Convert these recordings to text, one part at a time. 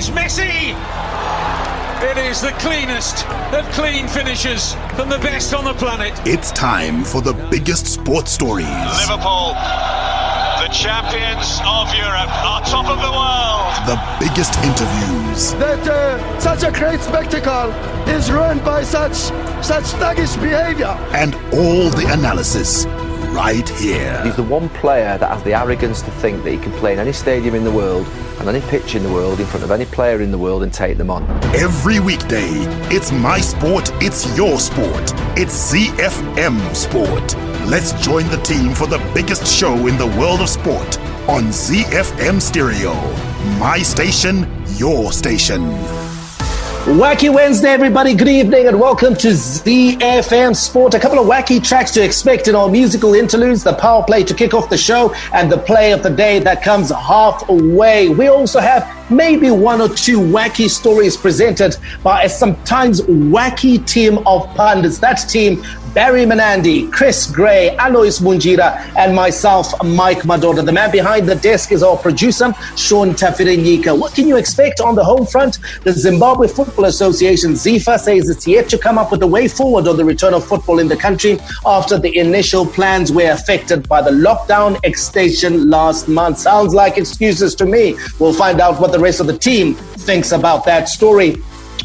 It's Messi! It is the cleanest of clean finishes from the best on the planet. It's time for the biggest sports stories. Liverpool, the champions of Europe, are top of the world. The biggest interviews. That such a great spectacle is ruined by such thuggish behavior. And all the analysis right here. He's the one player that has the arrogance to think that he can play in any stadium in the world and any pitch in the world in front of any player in the world and take them on. Every weekday, it's my sport, it's your sport. It's ZiFM Sport. Let's join the team for the biggest show in the world of sport on ZiFM Stereo. My station, your station. Wacky Wednesday, everybody. Good evening and welcome to ZiFM Sport. A couple of wacky tracks to expect in our musical interludes, the power play to kick off the show, and the play of the day that comes halfway. We also have maybe one or two wacky stories presented by a sometimes wacky team of pundits. That team, Barry Menandi, Chris Gray, Alois Munjira, and myself, Mike Madoda. The man behind the desk is our producer, Sean Tafirenyika. What can you expect on the home front? The Zimbabwe Football Association, ZIFA, says it's yet to come up with a way forward on the return of football in the country after the initial plans were affected by the lockdown extension last month. Sounds like excuses to me. We'll find out what the rest of the team thinks about that story.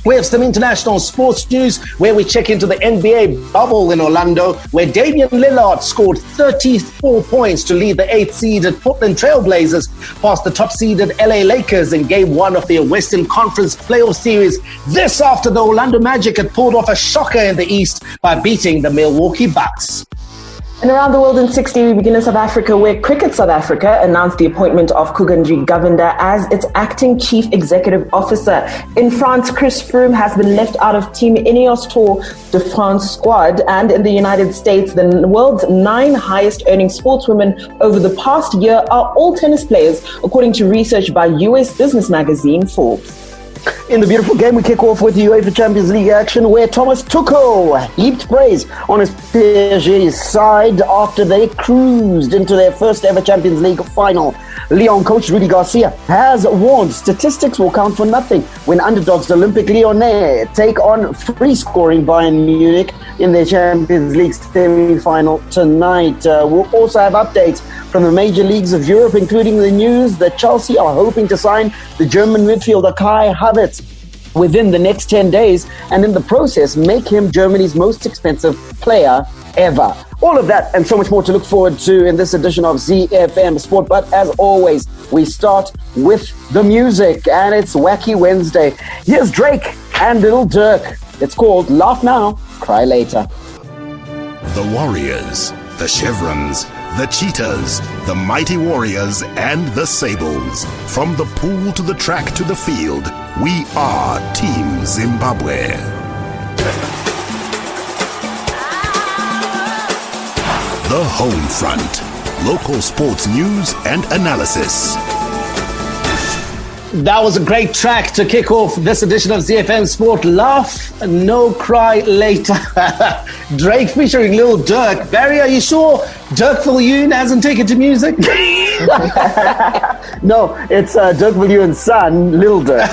We have some international sports news where we check into the NBA bubble in Orlando, where Damian Lillard scored 34 points to lead the 8th-seeded Portland Trail Blazers past the top-seeded LA Lakers in Game 1 of their Western Conference Playoff Series. This after the Orlando Magic had pulled off a shocker in the East by beating the Milwaukee Bucks. And around the world in 60, we begin in South Africa, where Cricket South Africa announced the appointment of Kuganji Govender as its acting chief executive officer. In France, Chris Froome has been left out of Team Ineos Tour de France squad. And in the United States, the world's 9 highest earning sportswomen over the past year are all tennis players, according to research by US business magazine Forbes. In the beautiful game, we kick off with UEFA Champions League action, where Thomas Tuchel heaped praise on his PSG side after they cruised into their first ever Champions League final. Lyon coach Rudy Garcia has warned statistics will count for nothing when underdogs Olympique Lyonnais take on free-scoring Bayern Munich in their Champions League semi-final tonight. We'll also have updates from the major leagues of Europe, including the news that Chelsea are hoping to sign the German midfielder Kai Havertz within the next 10 days, and in the process make him Germany's most expensive player ever. All of that and so much more to look forward to in this edition of ZiFM Sport. But as always, we start with the music, and it's Wacky Wednesday. Here's Drake and Lil Durk. It's called Laugh Now, Cry Later. The Warriors, the Chevrons, the Cheetahs, the Mighty Warriors, and the Sables. From the pool to the track to the field, we are Team Zimbabwe. The Home Front. Local sports news and analysis. That was a great track to kick off this edition of ZiFM Sport. Laugh, no cry later. Drake featuring Lil Durk. Barry, are you sure Dirk Viljoen hasn't taken to music? No, it's Dirk Viljoen's son, Lil Durk.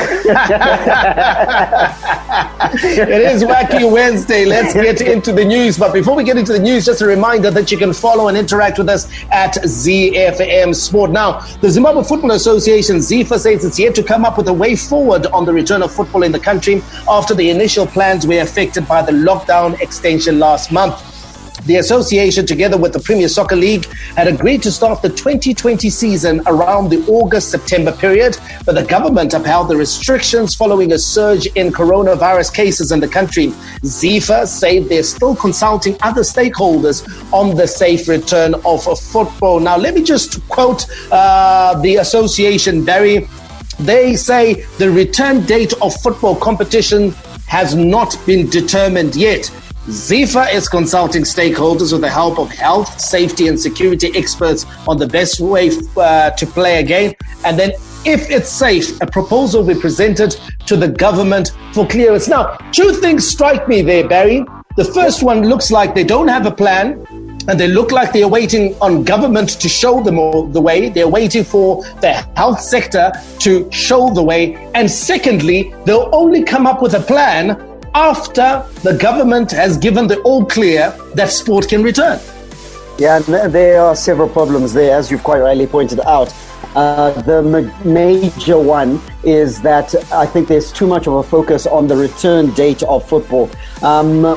It is Wacky Wednesday. Let's get into the news. But before we get into the news, just a reminder that you can follow and interact with us at ZiFM Sport. Now, the Zimbabwe Football Association, ZIFA, says it's yet to come up with a way forward on the return of football in the country after the initial plans were affected by the lockdown extension last month. The association, together with the Premier Soccer League, had agreed to start the 2020 season around the August-September period, but the government upheld the restrictions following a surge in coronavirus cases in the country. ZIFA said they're still consulting other stakeholders on the safe return of football. Now, let me just quote the association, Barry. They say the return date of football competition has not been determined yet. ZIFA is consulting stakeholders with the help of health, safety and security experts on the best way to play again. And then if it's safe, a proposal will be presented to the government for clearance. Now, two things strike me there, Barry. The first one looks like they don't have a plan. and they look like they're waiting on government to show them all the way. They're waiting for the health sector to show the way. And secondly, they'll only come up with a plan after the government has given the all clear that sport can return. Yeah, and there are several problems there, as you've quite rightly pointed out. The major one is that I think there's too much of a focus on the return date of football.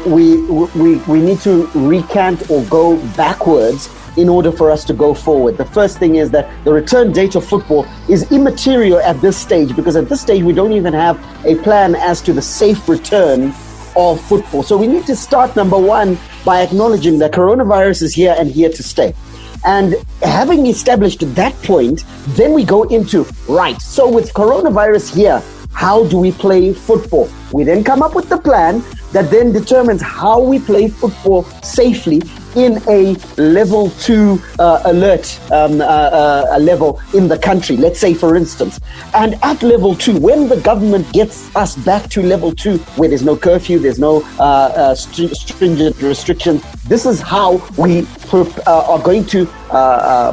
We need to recant or go backwards in order for us to go forward. The first thing is that the return date of football is immaterial at this stage, because at this stage we don't even have a plan as to the safe return of football. So we need to start, number one, by acknowledging that coronavirus is here and here to stay. And having established that point, then we go into, right, so with coronavirus here, how do we play football? We then come up with the plan that then determines how we play football safely in a level 2 alert level in the country, let's say, for instance. And at level 2, when the government gets us back to level 2, where there's no curfew, there's no stringent restrictions, this is how we are going to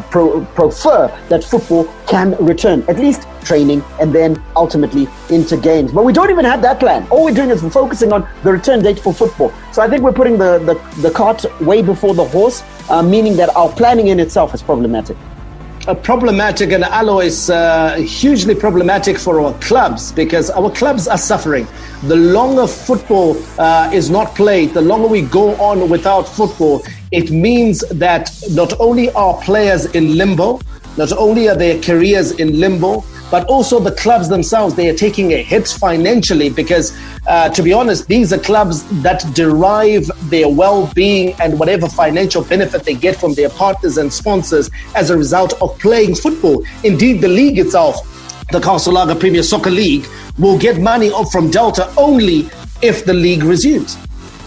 prefer that football can return, at least training, and then ultimately into games. But we don't even have that plan. All we're doing is focusing on the return date for football. So I think we're putting the cart way before the horse, meaning that our planning in itself is problematic. Problematic, and always hugely problematic for our clubs, because our clubs are suffering. The longer football is not played, the longer we go on without football, it means that not only are players in limbo, not only are their careers in limbo, but also the clubs themselves, they are taking a hit financially, because to be honest, these are clubs that derive their well-being and whatever financial benefit they get from their partners and sponsors as a result of playing football. Indeed, the league itself, the Castle Premier Soccer League, will get money from Delta only if the league resumes.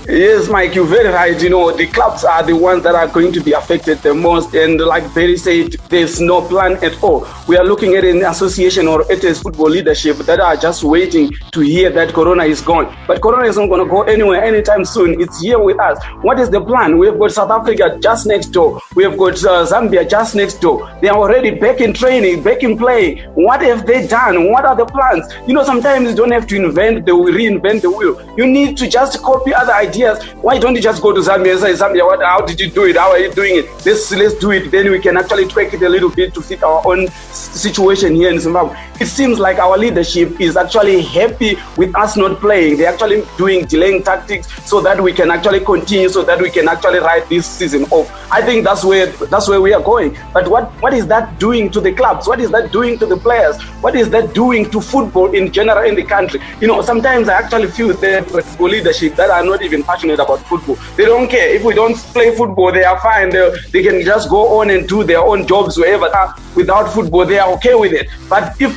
Yes, Mike, you're very right. You know, the clubs are the ones that are going to be affected the most. And like Barry said, there's no plan at all. We are looking at an association or at a football leadership that are just waiting to hear that Corona is gone. But Corona is not going to go anywhere anytime soon. It's here with us. What is the plan? We have got South Africa just next door. We have got Zambia just next door. They are already back in training, back in play. What have they done? What are the plans? You know, sometimes you don't have to reinvent the wheel. You need to just copy other ideas. Why don't you just go to Zambia and say, Zambia, how did you do it? How are you doing it? Let's do it. Then we can actually tweak it a little bit to fit our own situation here in Zimbabwe. It seems like our leadership is actually happy with us not playing. They're actually doing delaying tactics so that we can actually continue, so that we can actually write this season off. I think that's where we are going. But what is that doing to the clubs? What is that doing to the players? What is that doing to football in general in the country? You know, sometimes I actually feel that football leadership that are not even passionate about football. They don't care. If we don't play football, they are fine. They can just go on and do their own jobs wherever. Without football, they are okay with it. But if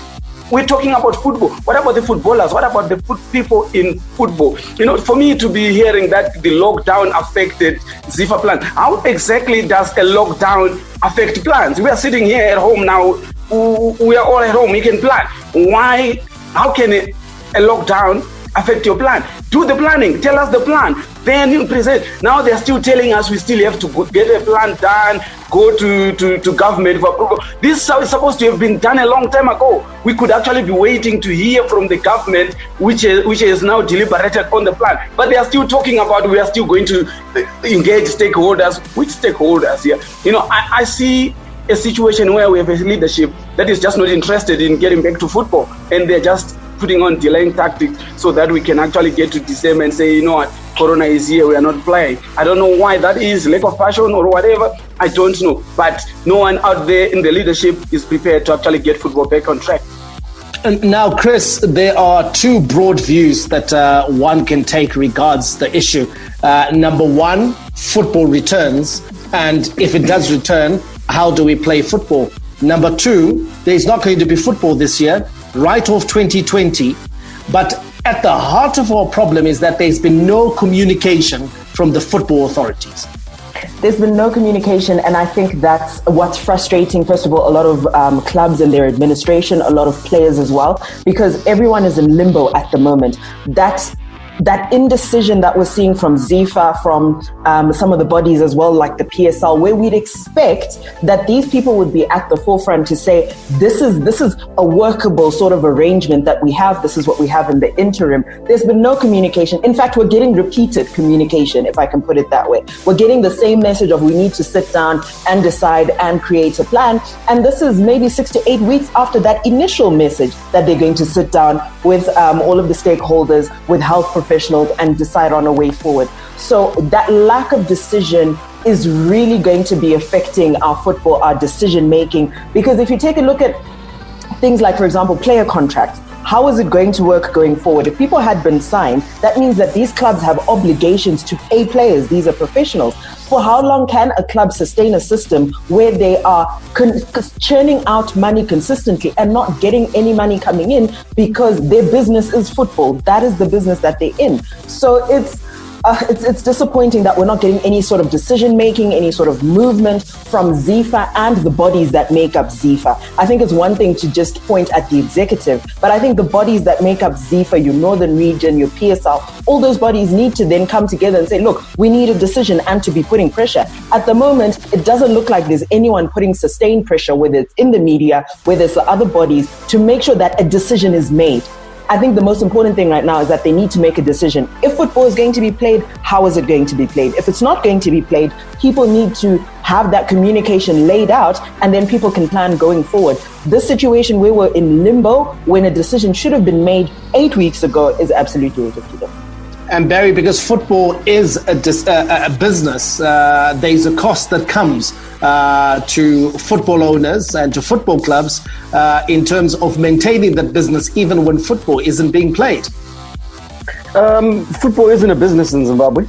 we're talking about football, what about the footballers? What about the people in football? You know, for me to be hearing that the lockdown affected ZIFA plan, how exactly does a lockdown affect plans? We are sitting here at home now. We are all at home. We can plan. Why? How can a lockdown affect your plan? Do the planning. Tell us the plan. Then you present. Now they're still telling us we still have to get a plan done, go to government for approval. This is supposed to have been done a long time ago. We could actually be waiting to hear from the government, which is now deliberated on the plan. But they are still talking about we are still going to engage stakeholders. Which stakeholders here? You know, I see a situation where we have a leadership that is just not interested in getting back to football, and they're just putting on delaying tactics so that we can actually get to December and say, you know what, Corona is here, we are not playing. I don't know why that is, lack of passion or whatever, I don't know. But no one out there in the leadership is prepared to actually get football back on track. And now, Chris, there are two broad views that one can take regards the issue. Number one, football returns, and if it does return, how do we play football? Number two, there's not going to be football this year, right off 2020. But at the heart of our problem is that there's been no communication from the football authorities. There's been no communication, and I think that's what's frustrating. First of all, a lot of clubs and their administration, a lot of players as well, because everyone is in limbo at the moment. That that indecision that we're seeing from ZIFA, from some of the bodies as well, like the PSL, where we'd expect that these people would be at the forefront to say, this is a workable sort of arrangement that we have. This is what we have in the interim. There's been no communication. In fact, we're getting repeated communication, if I can put it that way. We're getting the same message of we need to sit down and decide and create a plan. And this is maybe 6 to 8 weeks after that initial message that they're going to sit down with all of the stakeholders, with health professionals, and decide on a way forward. So that lack of decision is really going to be affecting our football, our decision making. Because if you take a look at things like, for example, player contracts, how is it going to work going forward? If people had been signed, that means that these clubs have obligations to pay players. These are professionals. For how long can a club sustain a system where they are churning out money consistently and not getting any money coming in because their business is football? That is the business that they're in. So it's disappointing that we're not getting any sort of decision making, any sort of movement from ZIFA and the bodies that make up ZIFA. I think it's one thing to just point at the executive, but I think the bodies that make up ZIFA, your Northern Region, your PSL, all those bodies need to then come together and say, look, we need a decision, and to be putting pressure. At the moment, it doesn't look like there's anyone putting sustained pressure, whether it's in the media, whether it's the other bodies, to make sure that a decision is made. I think the most important thing right now is that they need to make a decision. If football is going to be played, how is it going to be played? If it's not going to be played, people need to have that communication laid out, and then people can plan going forward. This situation where we're in limbo when a decision should have been made 8 weeks ago is absolutely ridiculous. And Barry, because football is a business, there's a cost that comes to football owners and to football clubs in terms of maintaining that business even when football isn't being played. Football isn't a business in Zimbabwe.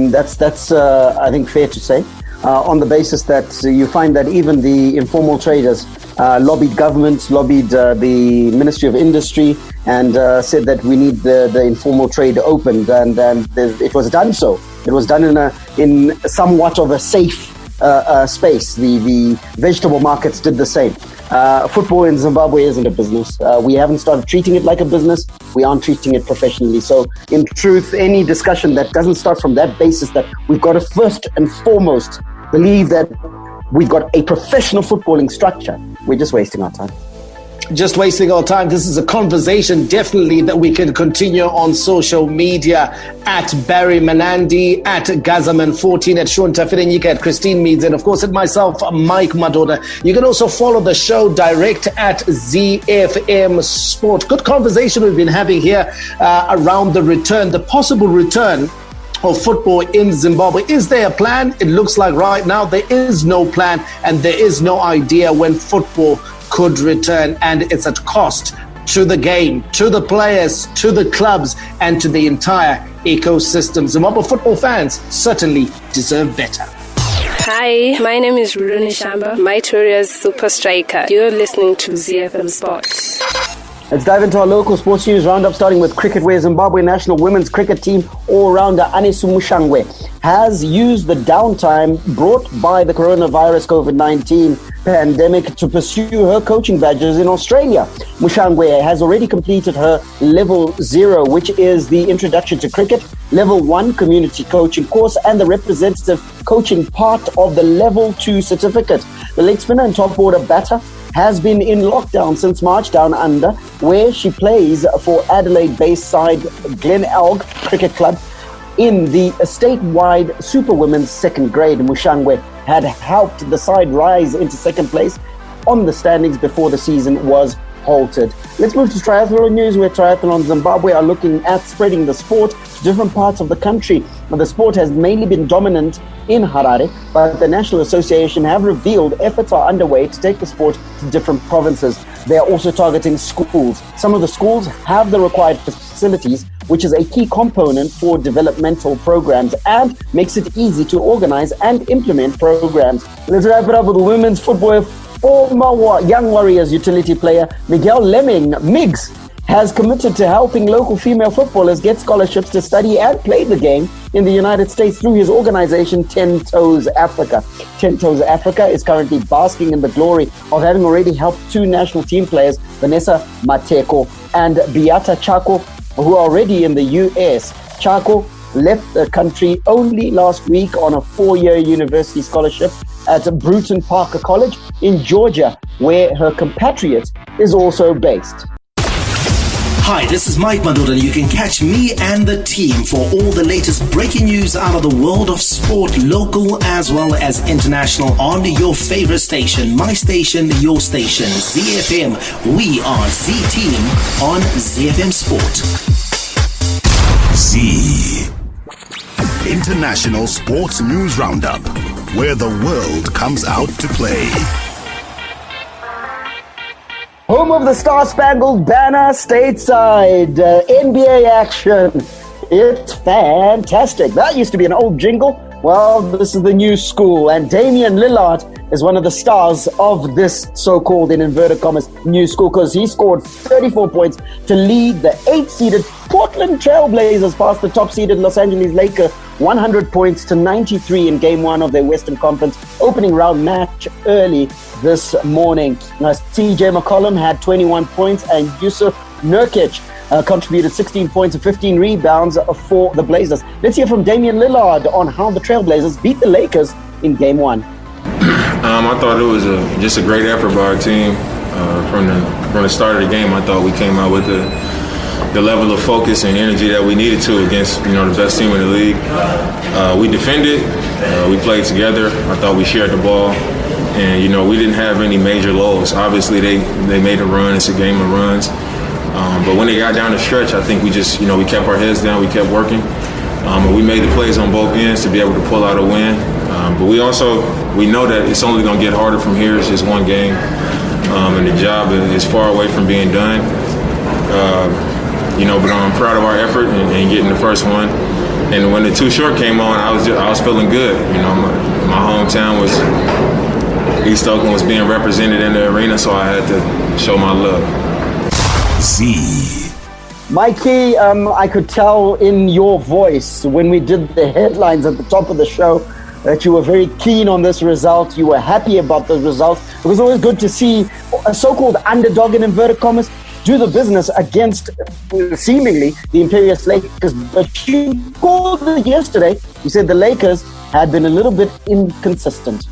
That's I think fair to say, on the basis that you find that even the informal traders lobbied government, lobbied the Ministry of Industry, and said that we need the informal trade opened, and it was done so. It was done in somewhat of a safe space. The vegetable markets did the same. Football in Zimbabwe isn't a business. We haven't started treating it like a business. We aren't treating it professionally. So in truth, any discussion that doesn't start from that basis, that we've got to first and foremost believe that we've got a professional footballing structure, we're just wasting our time. Just wasting our time. This is a conversation definitely that we can continue on social media at Barry Manandi, at Gazaman14, at Sean Tafirenyika, at Christine Meads, and of course at myself, Mike Madoda. You can also follow the show direct at ZiFM Sport. Good conversation we've been having here around the possible return of football in Zimbabwe. Is there a plan? It looks like right now there is no plan, and there is no idea when football could return, and it's at cost to the game, to the players, to the clubs, and to the entire ecosystem. Zimbabwe football fans certainly deserve better. Hi, my name is Rune Shamba, Mytoria's super striker. You're listening to ZiFM Sports. Let's dive into our local sports news roundup, starting with cricket, where Zimbabwe national women's cricket team all-rounder Anisu Mushangwe has used the downtime brought by the coronavirus COVID-19 pandemic to pursue her coaching badges in Australia. Mushangwe has already completed her Level 0, which is the introduction to cricket, Level 1 community coaching course, and the representative coaching part of the Level 2 certificate. The leg spinner and top order batter has been in lockdown since March down under, where she plays for Adelaide-based side Glen Elg Cricket Club in the statewide Super Women's second grade. Mushangwe had helped the side rise into second place on the standings before the season was halted. Let's move to triathlon news, where Triathlon Zimbabwe are looking at spreading the sport to different parts of the country. The sport has mainly been dominant in Harare, but the National Association have revealed efforts are underway to take the sport to different provinces. They are also targeting schools. Some of the schools have the required facilities, which is a key component for developmental programs and makes it easy to organize and implement programs. Let's wrap it up with women's football. Former Young Warriors utility player Miguel Lemming, Miggs, has committed to helping local female footballers get scholarships to study and play the game in the United States through his organization 10 Toes Africa. 10 Toes Africa is currently basking in the glory of having already helped two national team players, Vanessa Mateko and Beata Chako, who are already in the US, Chako left the country only last week on a 4-year university scholarship at Bruton Parker College in Georgia, where her compatriot is also based. Hi, this is Mike Madoda, and you can catch me and the team for all the latest breaking news out of the world of sport, local as well as international, on your favorite station, my station, your station, ZiFM. We are Z-Team on ZiFM Sport. Z International Sports News Roundup, where the world comes out to play. Home of the Star-Spangled Banner stateside. NBA action. It's fantastic. That used to be an old jingle. Well, this is the new school. And Damian Lillard is one of the stars of this so-called, in inverted commas, new school, because he scored 34 points to lead the 8th-seeded Portland Trailblazers past the top-seeded Los Angeles Lakers 100 points to 93 in Game 1 of their Western Conference opening round match early this morning. CJ McCollum had 21 points and Yusuf Nurkic contributed 16 points and 15 rebounds for the Blazers. Let's hear from Damian Lillard on how the Trailblazers beat the Lakers in Game 1. I thought it was just a great effort by our team. From the start of the game, I thought we came out with the level of focus and energy that we needed to against the best team in the league. We defended, we played together. I thought we shared the ball, and we didn't have any major lows. Obviously, they made a run. It's a game of runs. But when they got down the stretch, I think we just we kept our heads down. We kept working, and we made the plays on both ends to be able to pull out a win. But we know that it's only going to get harder from here. It's just one game, and the job is far away from being done. But I'm proud of our effort and getting the first one. And when the Too Short came on, I was feeling good. My hometown was East Oakland was being represented in the arena, so I had to show my love. Z. Mikey, I could tell in your voice when we did the headlines at the top of the show that you were very keen on this result. You were happy about the result. It was always good to see a so-called underdog, in inverted commas, do the business against seemingly the Imperious Lakers. But you called it yesterday. You said the Lakers had been a little bit inconsistent.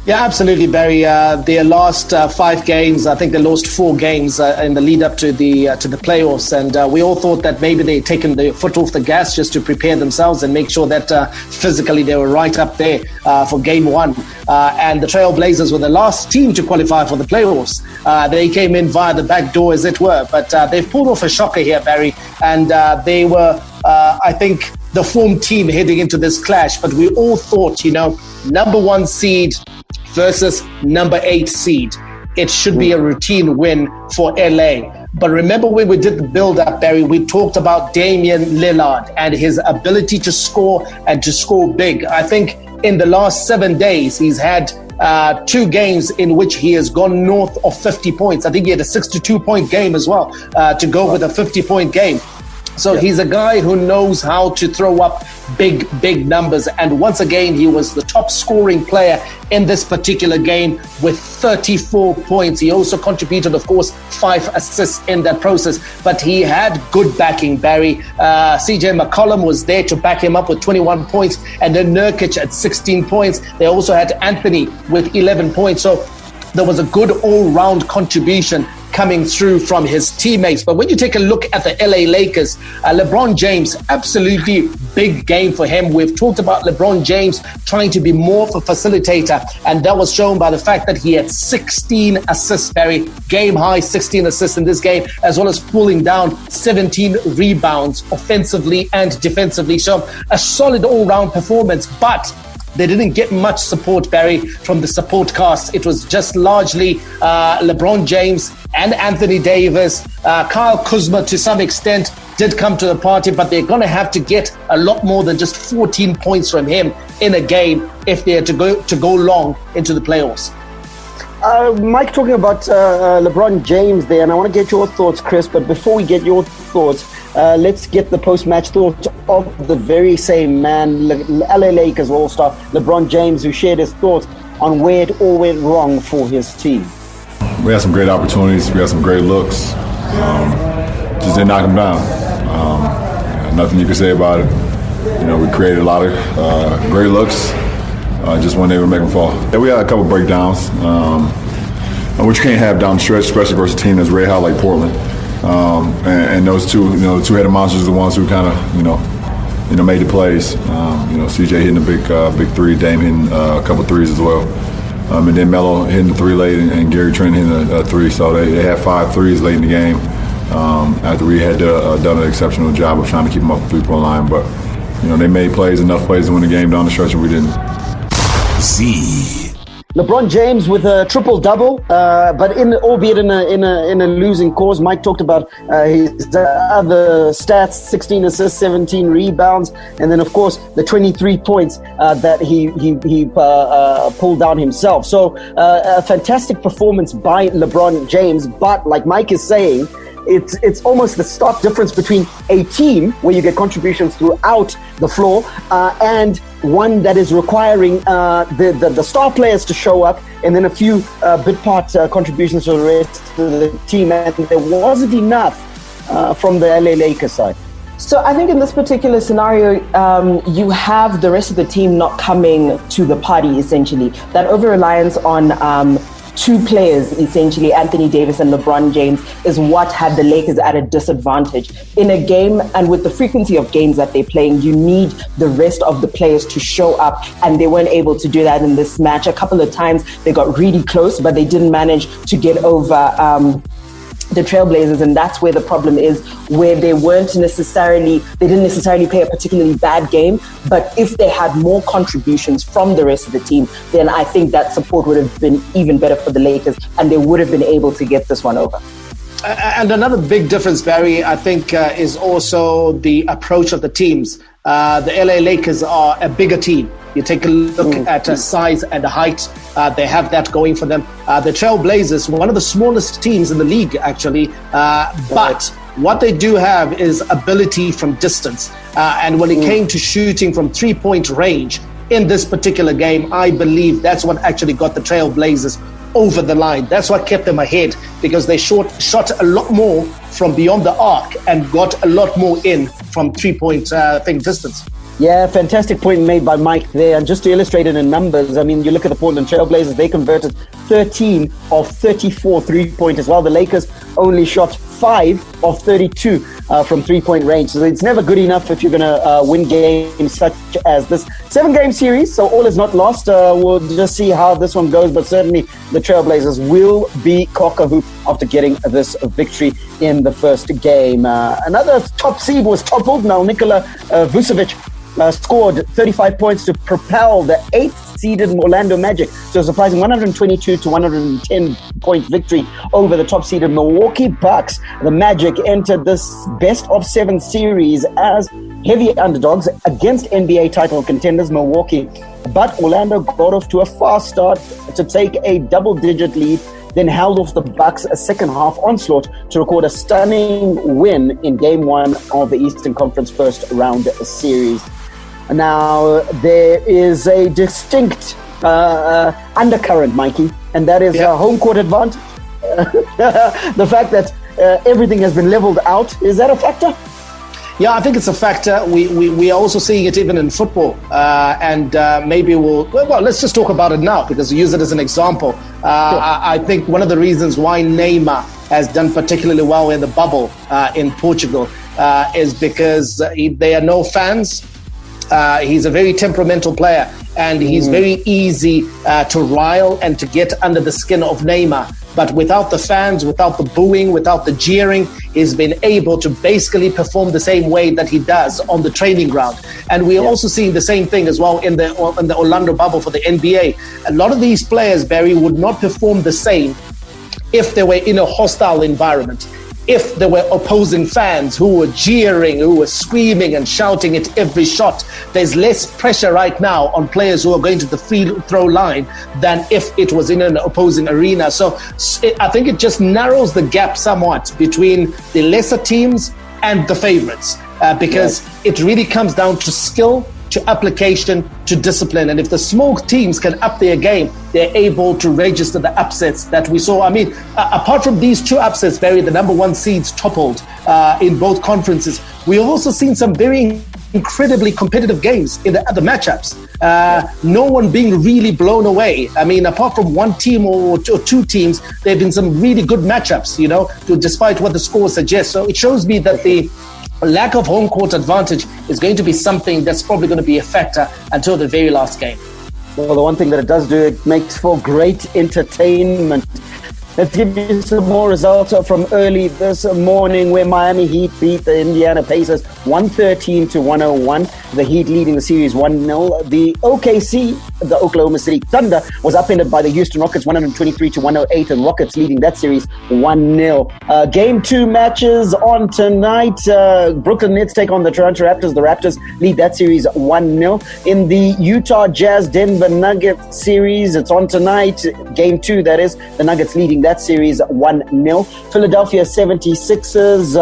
Yeah, absolutely, Barry. Their last 5 games, I think they lost 4 games in the lead up to the playoffs, and we all thought that maybe they'd taken the foot off the gas just to prepare themselves and make sure that physically they were right up there for Game 1. And the Trailblazers were the last team to qualify for the playoffs. They came in via the back door, as it were, but they've pulled off a shocker here, Barry, and they were, I think, the form team heading into this clash. But we all thought, number 1 seed versus number 8 seed. It should be a routine win for LA. But remember when we did the build-up, Barry, we talked about Damian Lillard and his ability to score and to score big. I think in the last 7 days, he's had 2 games in which he has gone north of 50 points. I think he had a 62-point game as well to go with a 50-point game. So he's a guy who knows how to throw up big numbers. And once again, he was the top scoring player in this particular game with 34 points. He also contributed, of course, 5 assists in that process. But he had good backing, Barry. CJ McCollum was there to back him up with 21 points. And then Nurkic at 16 points. They also had Anthony with 11 points. So there was a good all-round contribution coming through from his teammates. But when you take a look at the LA Lakers, LeBron James, absolutely big game for him. We've talked about LeBron James trying to be more of a facilitator, and that was shown by the fact that he had 16 assists, Barry, game high 16 assists in this game, as well as pulling down 17 rebounds offensively and defensively. So a solid all-round performance, but they didn't get much support, Barry, from the support cast. It was just largely LeBron James and Anthony Davis. Kyle Kuzma, to some extent, did come to the party, but they're going to have to get a lot more than just 14 points from him in a game if they are to go long into the playoffs. Mike, talking about LeBron James there, and I want to get your thoughts, Chris, but before we get your thoughts, let's get the post-match thoughts of the very same man, LA Lakers all-star LeBron James, who shared his thoughts on where it all went wrong for his team. We had some great opportunities. We had some great looks. Just didn't knock them down. Nothing you can say about it. You know, we created a lot of great looks. Just weren't able to make them fall. Yeah, we had a couple breakdowns, which you can't have down the stretch, especially versus a team that's red hot like Portland. And those two, the two-headed monsters are the ones who kind of, made the plays. CJ hitting a big three, Dame hitting a couple threes as well. And then Melo hitting the three late and Gary Trent hitting a three. So they had 5 threes late in the game after we had done an exceptional job of trying to keep them off the three-point line. But, they made enough plays to win the game down the stretch, and we didn't. LeBron James with a triple-double, but albeit in a losing cause. Mike talked about his other stats: 16 assists, 17 rebounds, and then of course the 23 points that he pulled down himself. So a fantastic performance by LeBron James. But like Mike is saying, it's almost the stark difference between a team where you get contributions throughout the floor and one that is requiring the star players to show up and then a few bit part contributions to the rest of the team. And there wasn't enough from the LA Lakers side. So I think in this particular scenario, you have the rest of the team not coming to the party, essentially. That over-reliance on two players, essentially, Anthony Davis and LeBron James, is what had the Lakers at a disadvantage. In a game, and with the frequency of games that they're playing, you need the rest of the players to show up, and they weren't able to do that in this match. A couple of times they got really close, but they didn't manage to get over the Trailblazers, and that's where the problem is, where they didn't necessarily play a particularly bad game, but if they had more contributions from the rest of the team, then I think that support would have been even better for the Lakers, and they would have been able to get this one over. And another big difference, Barry, I think is also the approach of the teams. The LA Lakers are a bigger team. You take a look at size and height. They have that going for them. The Trailblazers, one of the smallest teams in the league, actually. But what they do have is ability from distance. And when it came to shooting from three-point range in this particular game, I believe that's what actually got the Trailblazers over the line. That's what kept them ahead, because they shot a lot more from beyond the arc and got a lot more in from three-point distance. Yeah, fantastic point made by Mike there. And just to illustrate it in numbers, I mean, you look at the Portland Trailblazers, they converted 13 of 34 three-pointers, while the Lakers only shot 5 of 32 from three-point range. So it's never good enough if you're going to win games such as this 7-game series. So all is not lost. We'll just see how this one goes. But certainly the Trailblazers will be cock-a-hoop after getting this victory in the first game. Another top seed was toppled. Now Nikola Vucevic scored 35 points to propel the 8th-seeded Orlando Magic to a surprising 122 to 110 point victory over the top-seeded Milwaukee Bucks. The Magic entered this best-of-7 series as heavy underdogs against NBA title contenders Milwaukee. But Orlando got off to a fast start to take a double-digit lead, then held off the Bucks a second-half onslaught to record a stunning win in Game 1 of the Eastern Conference first-round series. Now, there is a distinct undercurrent, Mikey, and that is home court advantage. The fact that everything has been leveled out, is that a factor? Yeah, I think it's a factor. We are also seeing it even in football. And maybe let's just talk about it now, because we use it as an example. I think one of the reasons why Neymar has done particularly well in the bubble in Portugal is because there are no fans. He's a very temperamental player, and he's very easy to rile and to get under the skin of Neymar. But without the fans, without the booing, without the jeering, he's been able to basically perform the same way that he does on the training ground. And we're also seeing the same thing as well in the Orlando bubble for the NBA. A lot of these players, Barry, would not perform the same if they were in a hostile environment. If there were opposing fans who were jeering, who were screaming and shouting at every shot. There's less pressure right now on players who are going to the free throw line than if it was in an opposing arena. So I think it just narrows the gap somewhat between the lesser teams and the favorites, because it really comes down to skill to application to discipline. And if the small teams can up their game, they're able to register the upsets that we saw. I mean, apart from these two upsets, Barry, the number one seeds toppled in both conferences. We've also seen some very incredibly competitive games in the other matchups. No one being really blown away. I mean, apart from one team or two teams, there have been some really good matchups, you know, despite what the score suggests. So it shows me that the lack of home court advantage is going to be something that's probably going to be a factor until the very last game. Well, the one thing that it does do, it makes for great entertainment. Let's give you some more results from early this morning, where Miami Heat beat the Indiana Pacers 113-101. The Heat leading the series 1-0. The OKC, the Oklahoma City Thunder, was upended by the Houston Rockets 123-108, and Rockets leading that series 1-0. Game 2 matches on tonight. Brooklyn Nets take on the Toronto Raptors. The Raptors lead that series 1-0. In the Utah Jazz Denver Nuggets series, it's on tonight. Game 2, that is. The Nuggets leading that series 1-0. Philadelphia 76ers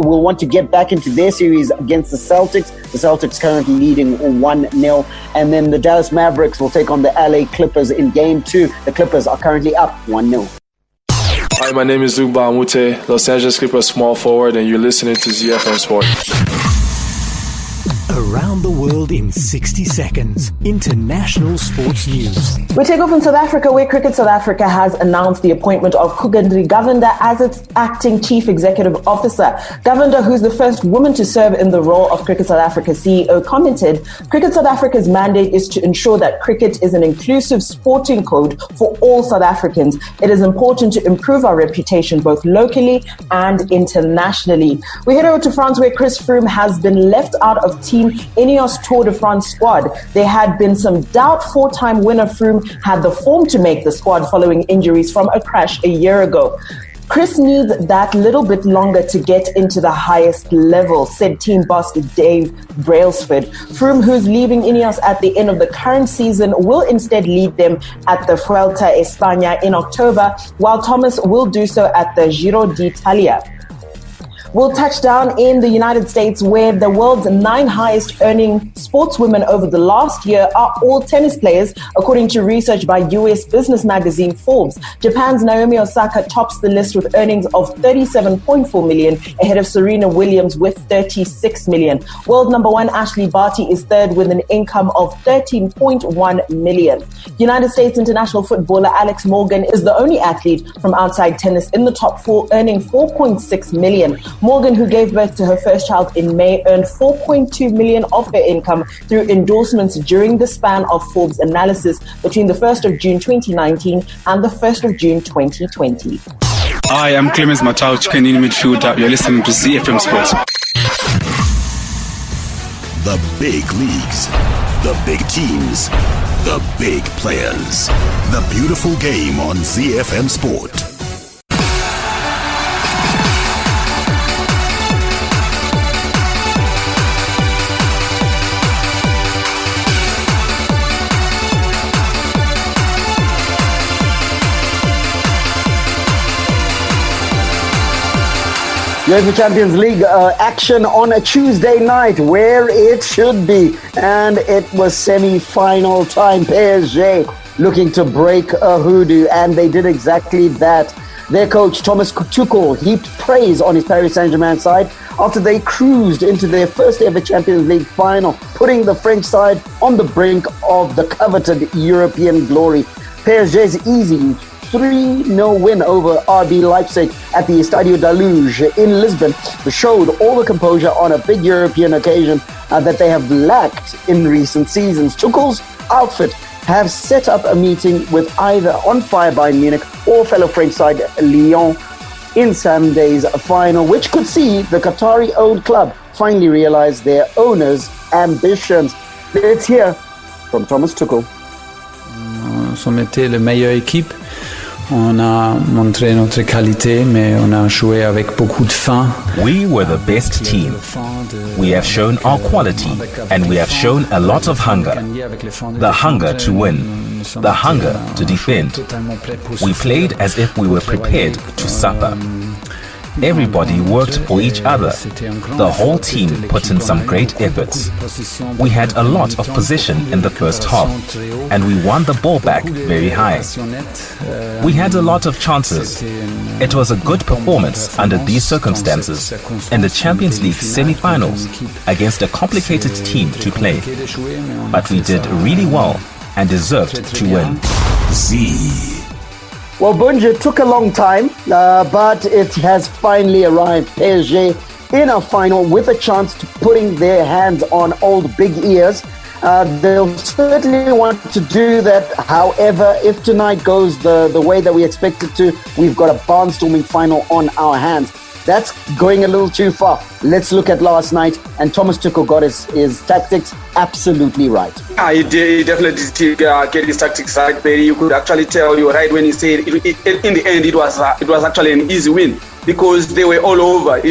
will want to get back into their series against the Celtics. The Celtics currently leading 1-0. And then the Dallas Mavericks will take on the LA Clippers in Game 2. The Clippers are currently up 1-0. Hi, my name is Zuba Amute, Los Angeles Clippers small forward, and you're listening to ZiFM Sport. Around the world in 60 seconds. International sports news. We take off in South Africa, where Cricket South Africa has announced the appointment of Kugandri Govender as its acting chief executive officer. Govender, who's the first woman to serve in the role of Cricket South Africa CEO, commented, Cricket South Africa's mandate is to ensure that cricket is an inclusive sporting code for all South Africans. It is important to improve our reputation both locally and internationally. We head over to France, where Chris Froome has been left out of Team Ineos Tour de France squad. There had been some doubt. Four-time winner Froome had the form to make the squad following injuries from a crash a year ago. Chris needs that little bit longer to get into the highest level, said team boss Dave Brailsford. Froome, who's leaving Ineos at the end of the current season, will instead lead them at the Vuelta a España in October, while Thomas will do so at the Giro d'Italia. We'll touch down in the United States, where the world's 9 highest earning sportswomen over the last year are all tennis players, according to research by US business magazine Forbes. Japan's Naomi Osaka tops the list with earnings of $37.4 million, ahead of Serena Williams with $36 million. World number 1 Ashley Barty is third with an income of $13.1 million. United States international footballer Alex Morgan is the only athlete from outside tennis in the top 4, earning $4.6 million. Morgan, who gave birth to her first child in May, earned $4.2 million of her income through endorsements during the span of Forbes' analysis between the 1st of June 2019 and the 1st of June 2020. Hi, I'm Clemens Matau, chicken in midfielder. You're listening to ZiFM Sports. The big leagues, the big teams, the big players. The beautiful game on ZiFM Sport. UEFA Champions League action on a Tuesday night, where it should be. And it was semi-final time. PSG looking to break a hoodoo, and they did exactly that. Their coach, Thomas Tuchel, heaped praise on his Paris Saint-Germain side after they cruised into their first ever Champions League final, putting the French side on the brink of the coveted European glory. PSG's easy 3-0 win over RB Leipzig at the Estadio da Luz in Lisbon showed all the composure on a big European occasion that they have lacked in recent seasons. Tuchel's outfit have set up a meeting with either on fire Bayern Munich or fellow French side Lyon in Sunday's final, which could see the Qatari-owned club finally realize their owners' ambitions. Let's hear from Thomas Tuchel. On était la meilleure équipe. On a montré notre qualité, mais on a joué avec beaucoup de faim. We were the best team. We have shown our quality, and we have shown a lot of hunger. The hunger to win, the hunger to defend. We played as if we were prepared to suffer. Everybody worked for each other. The whole team put in some great efforts. We had a lot of possession in the first half, and we won the ball back very high. We had a lot of chances. It was a good performance under these circumstances in the Champions League semi-finals against a complicated team to play. But we did really well and deserved to win. Well, Bunj, it took a long time, but it has finally arrived. PSG in a final with a chance to putting their hands on old big ears. They'll certainly want to do that. However, if tonight goes the way that we expect it to, we've got a barnstorming final on our hands. That's going a little too far. Let's look at last night, and Thomas Tuchel got his tactics absolutely right. Yeah, he definitely did get his tactics right, Barry. You could actually tell, you were right when he said in the end it was actually an easy win, because they were all over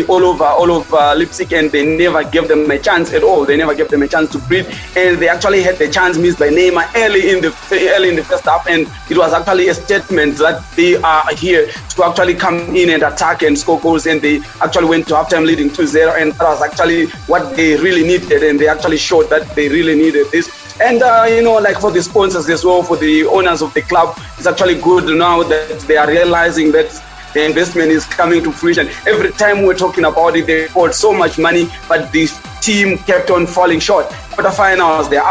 Leipzig, and they never gave them a chance at all. They never gave them a chance to breathe, and they actually had the chance missed by Neymar early in the first half, and it was actually a statement that they are here to actually come in and attack and score goals, and they actually went to halftime leading 2-0, and that was actually what they really needed, and they actually showed that they really needed this. And like for the sponsors as well, for the owners of the club, it's actually good now that they are realizing that the investment is coming to fruition. Every time we're talking about it, they poured so much money, but the team kept on falling short. Quarterfinals, they're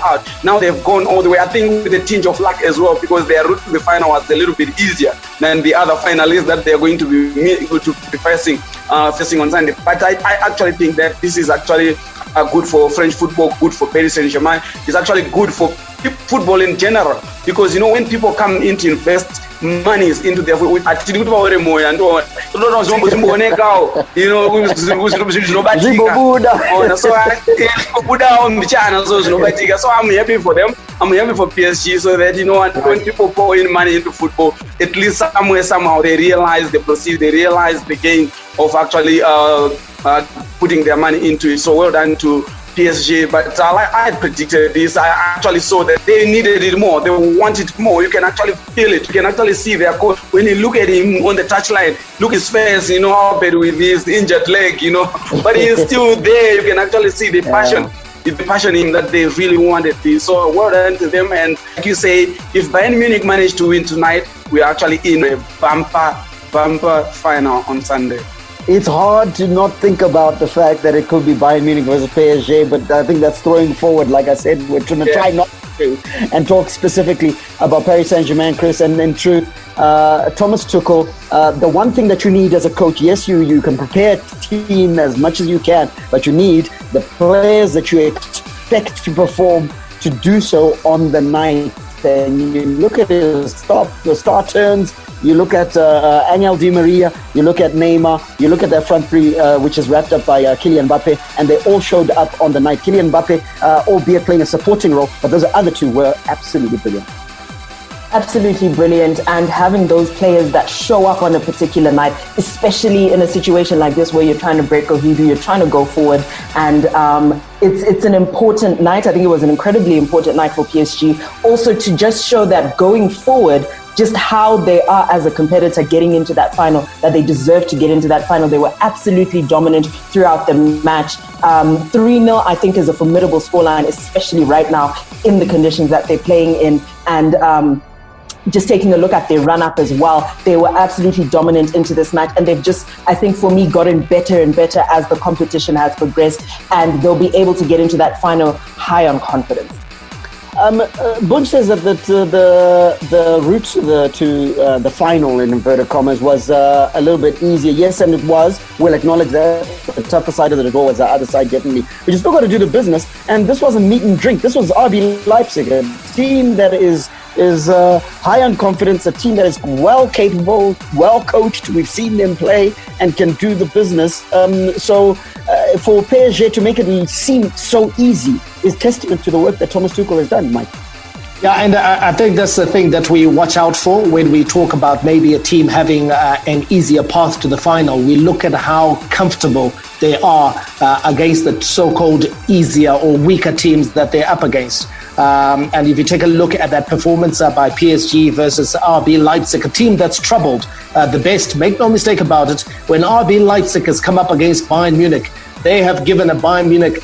out. Now they've gone all the way, I think with a tinge of luck as well, because their route to the final was a little bit easier than the other finalists that they're going to be facing on Sunday. But I actually think that this is actually good for French football, good for Paris Saint-Germain. It's actually good for football in general, because when people come in to invest monies into their football, so I'm happy for them. I'm happy for PSG, so that when people pour in money into football, at least somehow they realize the proceed, they realize the gain of actually putting their money into it. So well done to PSG, but like I predicted this, I actually saw that they needed it more. They wanted more. You can actually feel it. You can actually see their coach. When you look at him on the touchline, look his face, how bad with his injured leg, but he's still there. You can actually see the passion. The passion in that they really wanted this. So well done to them. And like you say, if Bayern Munich managed to win tonight, we're actually in a bumper final on Sunday. It's hard to not think about the fact that it could be Bayern Munich versus PSG, but I think that's throwing forward. Like I said, we're trying to try not to and talk specifically about Paris Saint-Germain, Chris. And in truth, Thomas Tuchel, the one thing that you need as a coach, yes, you can prepare a team as much as you can, but you need the players that you expect to perform to do so on the night. And you look at the star turns. You look at Angel Di Maria, you look at Neymar, you look at their front three, which is wrapped up by Kylian Mbappe, and they all showed up on the night. Kylian Mbappe, albeit playing a supporting role, but those other two were absolutely brilliant. Absolutely brilliant, and having those players that show up on a particular night, especially in a situation like this where you're trying to break a hoodoo, you're trying to go forward, and it's an important night. I think it was an incredibly important night for PSG, also to just show that going forward, just how they are as a competitor getting into that final, that they deserve to get into that final. They were absolutely dominant throughout the match. 3-0, I think, is a formidable scoreline, especially right now in the conditions that they're playing in. And just taking a look at their run-up as well, they were absolutely dominant into this match. And they've just, I think for me, gotten better and better as the competition has progressed. And they'll be able to get into that final high on confidence. Bunch says that the route to the final, in inverted commas, was a little bit easier. Yes, and it was. We'll acknowledge that. The tougher side of the door was the other side, definitely. But you still got to do the business. And this wasn't meat and drink. This was RB Leipzig, a team that is high on confidence, a team that is well capable, well coached. We've seen them play and can do the business. So for PSG to make it seem so easy is testament to the work that Thomas Tuchel has done, Mike. Yeah, and I think that's the thing that we watch out for when we talk about maybe a team having an easier path to the final. We look at how comfortable they are against the so-called easier or weaker teams that they're up against. And if you take a look at that performance by PSG versus RB Leipzig, a team that's troubled the best, make no mistake about it, when RB Leipzig has come up against Bayern Munich, they have given a Bayern Munich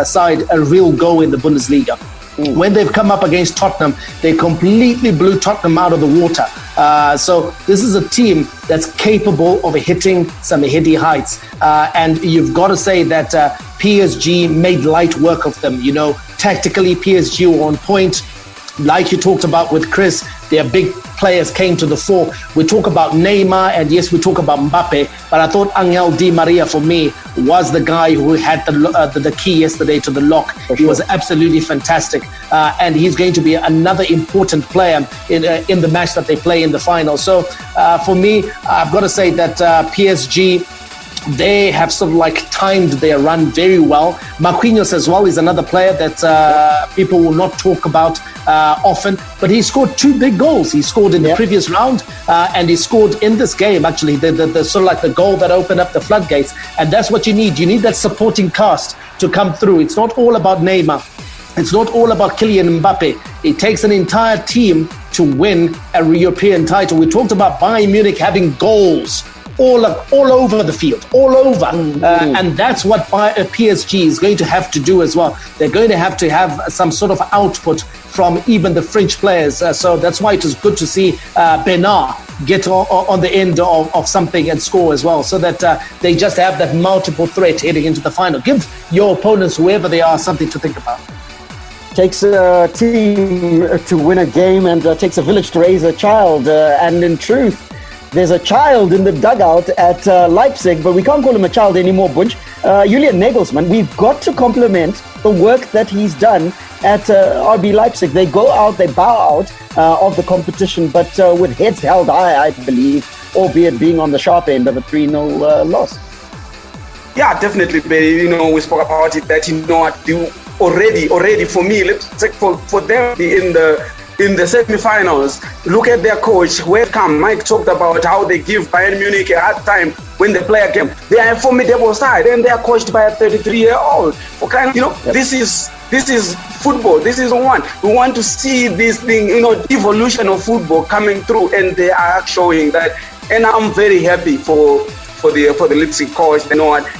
side a real go in the Bundesliga. When they've come up against Tottenham, they completely blew Tottenham out of the water. So this is a team that's capable of hitting some heady heights. And you've got to say that PSG made light work of them. You know, tactically, PSG were on point. Like you talked about with Chris, their big players came to the fore. We talk about Neymar, and yes, we talk about Mbappe, but I thought Angel Di Maria, for me, was the guy who had the key yesterday to the lock. He was absolutely fantastic, and he's going to be another important player in the match that they play in the final. So for me, I've got to say that PSG, they have sort of like timed their run very well. Marquinhos as well is another player that people will not talk about often, but he scored 2 big goals. He scored in the previous round and he scored in this game, actually, the sort of like the goal that opened up the floodgates. And that's what you need. You need that supporting cast to come through. It's not all about Neymar. It's not all about Kylian Mbappe. It takes an entire team to win a European title. We talked about Bayern Munich having goals all over the field, all over. And that's what PSG is going to have to do as well. They're going to have some sort of output from even the French players. So that's why it is good to see Bernard get on the end of something and score as well, so that they just have that multiple threat heading into the final. Give your opponents, whoever they are, something to think about. Takes a team to win a game, and takes a village to raise a child. And in truth, there's a child in the dugout at Leipzig, but we can't call him a child anymore, Bunch. Julian Nagelsmann, we've got to compliment the work that he's done at RB Leipzig. They go out, they bow out of the competition, but with heads held high, I believe, albeit being on the sharp end of a 3-0 loss. Yeah, definitely, but we spoke about it, that already for me, for them in the semi-finals, look at their coach. Welcome. Mike talked about how they give Bayern Munich a hard time when they play a game. They are a formidable side, and they are coached by a 33-year-old. This is football. This is one. We want to see this thing, evolution of football coming through, and they are showing that. And I'm very happy for the Leipzig coach.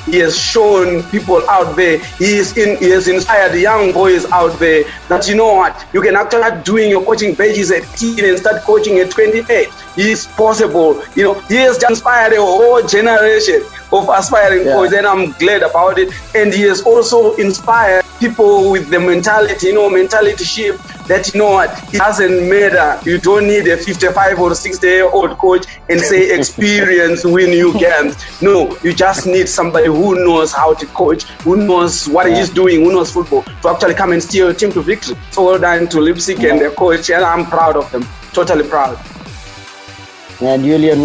He has shown people out there. He has inspired the young boys out there that you can actually start doing your coaching pages at 18 and start coaching at 28. It's possible. He has inspired a whole generation of aspiring coaches, and I'm glad about it. And he has also inspired people with the mentality shift that it doesn't matter. You don't need a 55 or 60-year-old coach and say experience win you games. No, you just need somebody who knows how to coach, who knows what he's doing, who knows football, to actually come and steer a team to victory. So well done to Leipzig and their coach, and I'm proud of them. Totally proud. And Julian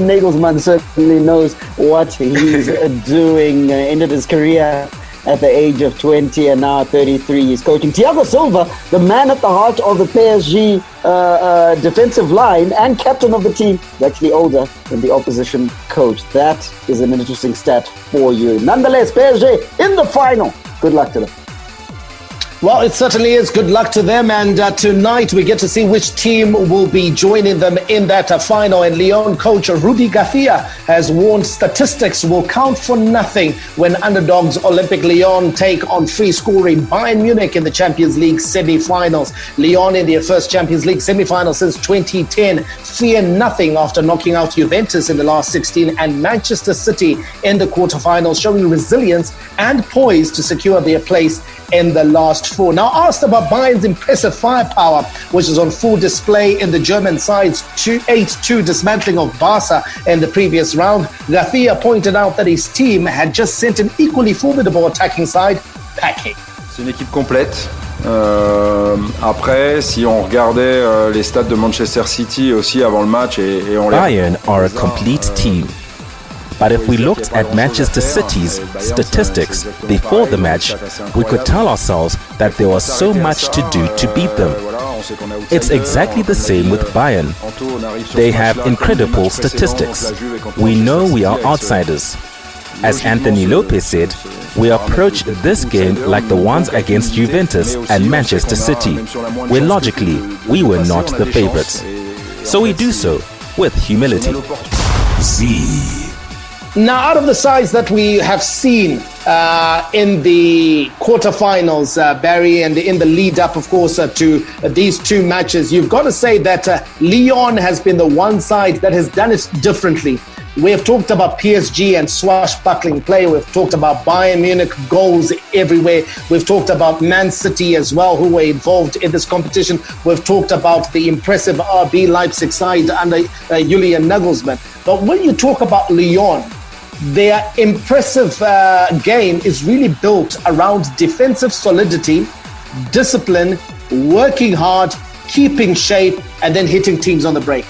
Nagelsmann certainly knows what he's doing. Ended his career at the age of 20 and now 33. He's coaching. Thiago Silva, the man at the heart of the PSG defensive line and captain of the team, is actually older than the opposition coach. That is an interesting stat for you. Nonetheless, PSG in the final. Good luck to them. Well, it certainly is. Good luck to them. And tonight we get to see which team will be joining them in that final. And Lyon coach Rudi Garcia has warned statistics will count for nothing when underdogs Olympic Lyon take on free-scoring Bayern Munich in the Champions League semi-finals. Lyon in their first Champions League semi-final since 2010 fear nothing after knocking out Juventus in the last 16 and Manchester City in the quarterfinals, showing resilience and poise to secure their place in the last four. Now, asked about Bayern's impressive firepower, which is on full display in the German side's 8-2 dismantling of Barca in the previous round, Garcia pointed out that his team had just sent an equally formidable attacking side packing. C'est une équipe complète. Après, si on regardait les stats de Manchester City aussi avant le match et on Bayern are a complete team. But if we looked at Manchester City's statistics before the match, we could tell ourselves that there was so much to do to beat them. It's exactly the same with Bayern. They have incredible statistics. We know we are outsiders. As Anthony Lopez said, We approach this game like the ones against Juventus and Manchester City, where logically we were not the favourites. So we do so with humility. Now, out of the sides that we have seen in the quarterfinals, Barry, and in the lead up, of course, to these two matches, you've got to say that Lyon has been the one side that has done it differently. We have talked about PSG and swashbuckling play. We've talked about Bayern Munich, goals everywhere. We've talked about Man City as well, who were involved in this competition. We've talked about the impressive RB Leipzig side under Julian Nagelsmann. But when you talk about Lyon, their impressive game is really built around defensive solidity, discipline, working hard, keeping shape, and then hitting teams on the break.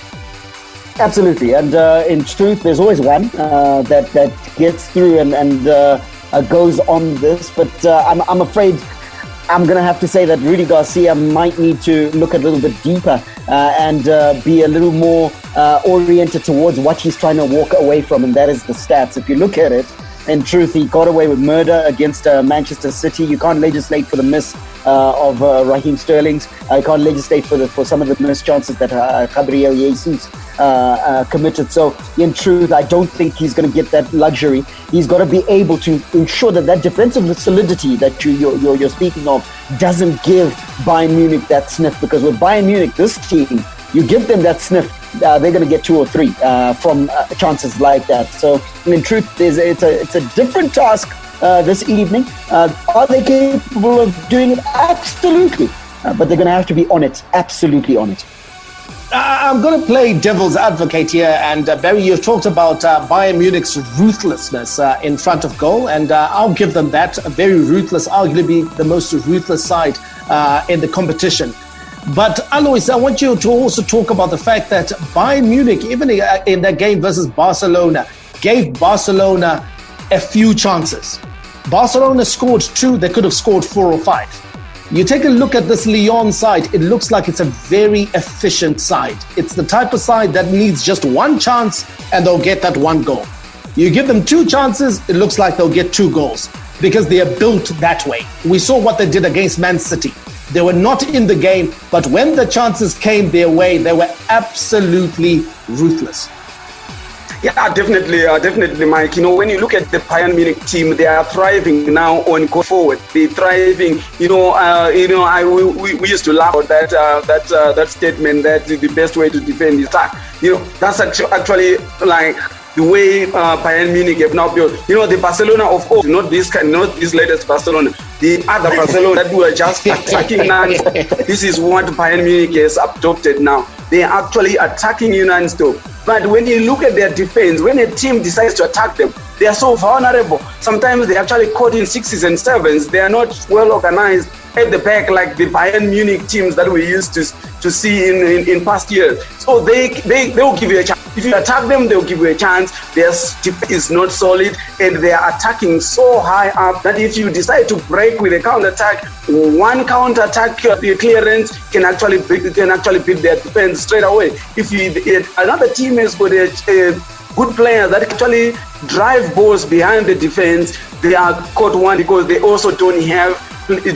Absolutely, and in truth, there's always one that gets through and goes on this. But I'm afraid I'm going to have to say that Rudy Garcia might need to look a little bit deeper and be a little more oriented towards what he's trying to walk away from, and that is the stats. If you look at it, in truth, he got away with murder against Manchester City. You can't legislate for the miss of Raheem Sterling's. You can't legislate for some of the missed chances that Gabriel Jesus committed. So, in truth, I don't think he's going to get that luxury. He's got to be able to ensure that defensive solidity that you're speaking of doesn't give Bayern Munich that sniff. Because with Bayern Munich, this team, you give them that sniff, they're going to get 2 or 3 from chances like that. So, in truth, it's a different task this evening. Are they capable of doing it? Absolutely. But they're going to have to be on it, absolutely on it. I'm going to play devil's advocate here. And Barry, you've talked about Bayern Munich's ruthlessness in front of goal. And I'll give them that. A very ruthless, arguably the most ruthless side in the competition. But Alois, I want you to also talk about the fact that Bayern Munich, even in that game versus Barcelona, gave Barcelona a few chances. Barcelona scored 2, they could have scored 4 or 5. You take a look at this Lyon side, it looks like it's a very efficient side. It's the type of side that needs just one chance and they'll get that one goal. You give them 2 chances, it looks like they'll get 2 goals because they are built that way. We saw what they did against Man City. They were not in the game, but when the chances came their way, they were absolutely ruthless. Yeah, definitely, Mike. You know, when you look at the Bayern Munich team, they are thriving now on go forward. They're thriving. We used to laugh at that statement that the best way to defend is attack. You know, that's actually like the way Bayern Munich have now built. You know, the Barcelona of old, not this latest Barcelona, the other Barcelona that were just attacking non-stop. This is what Bayern Munich has adopted now. They are actually attacking you non-stop. But when you look at their defense, when a team decides to attack them, they are so vulnerable. Sometimes they're actually caught in 6s and 7s. They are not well organized at the back like the Bayern Munich teams that we used to see in past years. So they'll give you a chance. If you attack them, they'll give you a chance. Their defense is not solid and they are attacking so high up that if you decide to break with a counter-attack, one counter-attack clearance can actually beat their defense straight away. If another team has got a good player that actually drive balls behind the defense, they are caught one because they also don't have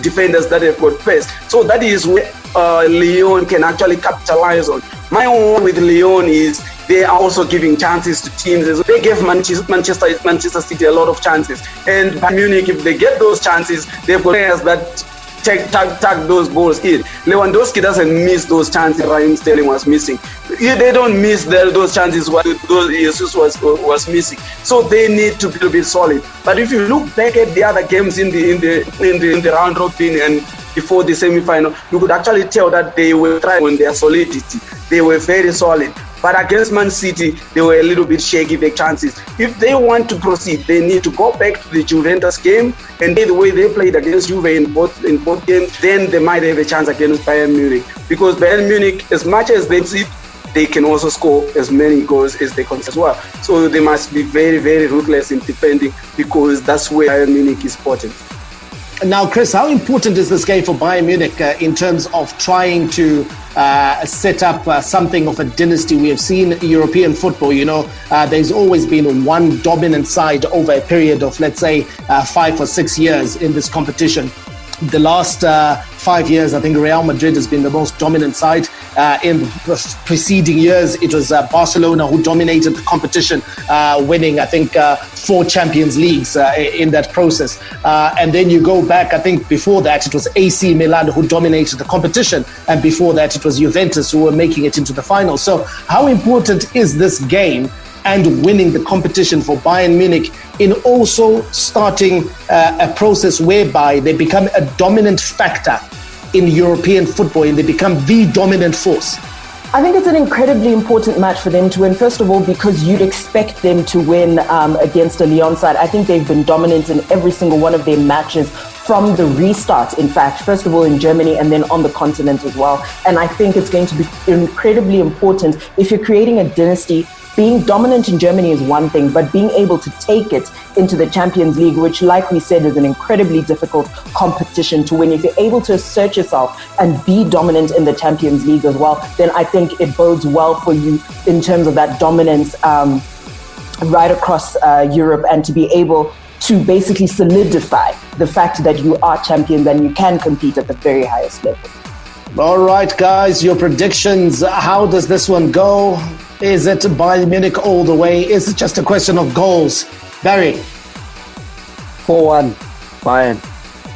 defenders that have got pace. So that is where Lyon can actually capitalize on. My own with Lyon is they are also giving chances to teams. They gave Manchester City a lot of chances. And Bayern Munich, if they get those chances, they've got players that tag those balls in. Lewandowski doesn't miss those chances Raheem Sterling was missing. They don't miss those chances what Jesus was missing. So they need to be a bit solid. But if you look back at the other games in the round robin and before the semi-final, you could actually tell that they were trying on their solidity. They were very solid. But against Man City, they were a little bit shaky, their chances. If they want to proceed, they need to go back to the Juventus game and the way they played against Juve in both games, then they might have a chance against Bayern Munich. Because Bayern Munich, as much as they see, they can also score as many goals as they can as well. So they must be very, very ruthless in defending because that's where Bayern Munich is potent. Now, Chris, how important is this game for Bayern Munich in terms of trying to set up something of a dynasty? We have seen European football, there's always been one dominant side over a period of, let's say, 5 or 6 years in this competition. The last 5 years, I think Real Madrid has been the most dominant side. In the preceding years, it was Barcelona who dominated the competition, winning, I think, 4 Champions Leagues in that process. And then you go back, I think before that, it was AC Milan who dominated the competition. And before that, it was Juventus who were making it into the final. So how important is this game and winning the competition for Bayern Munich in also starting a process whereby they become a dominant factor in European football and they become the dominant force? I think it's an incredibly important match for them to win. First of all, because you'd expect them to win against a Lyon side. I think they've been dominant in every single one of their matches from the restart, in fact, first of all in Germany and then on the continent as well. And I think it's going to be incredibly important if you're creating a dynasty. Being dominant in Germany is one thing, but being able to take it into the Champions League, which, like we said, is an incredibly difficult competition to win. If you're able to assert yourself and be dominant in the Champions League as well, then I think it bodes well for you in terms of that dominance right across Europe, and to be able to basically solidify the fact that you are champions and you can compete at the very highest level. All right, guys, your predictions. How does this one go? Is it Bayern Munich all the way? Is it just a question of goals? Barry? 4-1 Bayern.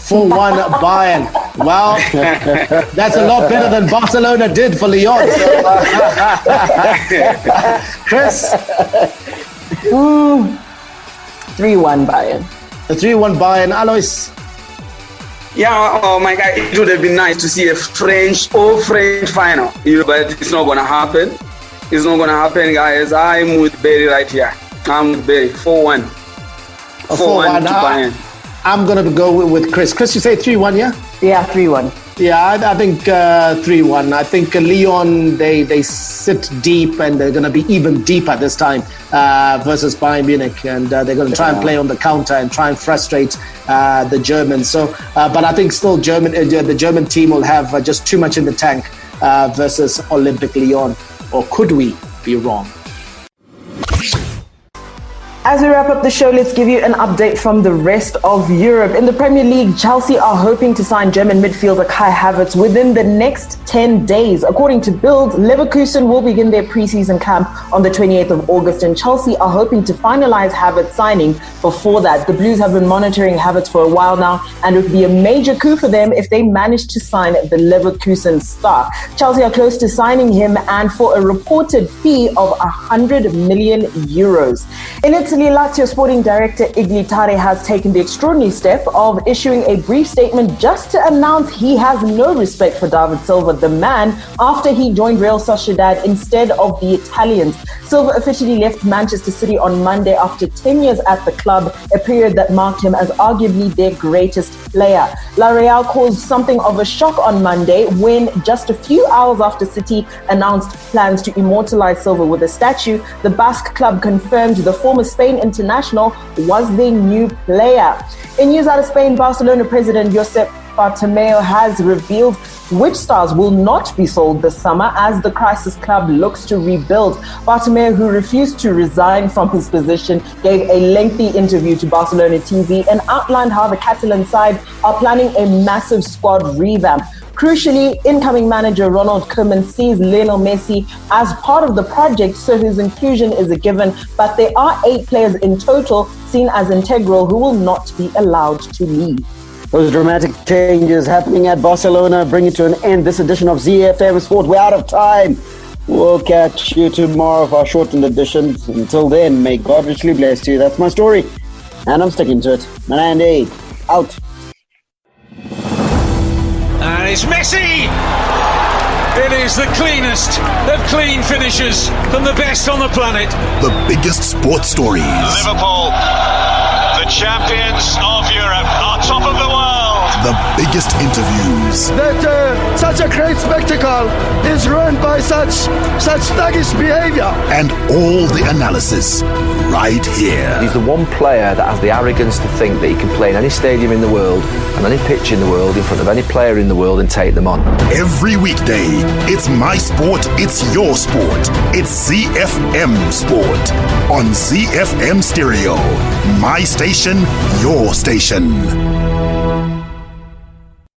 4-1 Bayern. Well, that's a lot better than Barcelona did for Lyon. So, Chris? 3-1 Bayern. A 3-1 Bayern. Alois? Yeah, oh my God, it would have been nice to see a French final, but it's not going to happen. It's not going to happen, guys. I'm with Barry right here. I'm with Barry. 4-1. 4-1 to Bayern. I'm going to go with Chris. Chris, you say 3-1, yeah? Yeah, 3-1. Yeah, I think 3-1. I think Lyon, they sit deep and they're going to be even deeper this time versus Bayern Munich. And they're going to try and play on the counter and try and frustrate the Germans. So, but I think still the German team will have just too much in the tank versus Olympic Lyon. Or could we be wrong? As we wrap up the show, let's give you an update from the rest of Europe. In the Premier League, Chelsea are hoping to sign German midfielder Kai Havertz within the next 10 days. According to Bild, Leverkusen will begin their pre-season camp on the 28th of August, and Chelsea are hoping to finalize Havertz signing before that. The Blues have been monitoring Havertz for a while now, and it would be a major coup for them if they manage to sign the Leverkusen star. Chelsea are close to signing him, and for a reported fee of 100 million euros. In Italy, Lazio sporting director Iglitare has taken the extraordinary step of issuing a brief statement just to announce he has no respect for David Silva, the man, after he joined Real Sociedad instead of the Italians. Silva officially left Manchester City on Monday after 10 years at the club, a period that marked him as arguably their greatest player. La Real caused something of a shock on Monday when, just a few hours after City announced plans to immortalize Silva with a statue, the Basque club confirmed the former Spain international was their new player. In news out of Spain, Barcelona president Josep Bartomeu has revealed which stars will not be sold this summer as the crisis club looks to rebuild. Bartomeu, who refused to resign from his position, gave a lengthy interview to Barcelona TV and outlined how the Catalan side are planning a massive squad revamp. Crucially, incoming manager Ronald Koeman sees Lionel Messi as part of the project, so his inclusion is a given, but there are 8 players in total seen as integral who will not be allowed to leave. Those dramatic changes happening at Barcelona bring it to an end this edition of ZiFM Sport. We're out of time. We'll catch you tomorrow for our shortened editions. Until then, may God richly bless you. That's my story, and I'm sticking to it. Manandi, out. And it's Messi! It is the cleanest of clean finishes from the best on the planet. The biggest sports stories. Liverpool, the champions of Europe, are top of the world. The biggest interviews. That such a great spectacle is ruined by such thuggish behavior. And all the analysis right here. He's the one player that has the arrogance to think that he can play in any stadium in the world and any pitch in the world in front of any player in the world and take them on. Every weekday, it's my sport, it's your sport. It's ZiFM Sport on ZiFM Stereo. My station, your station.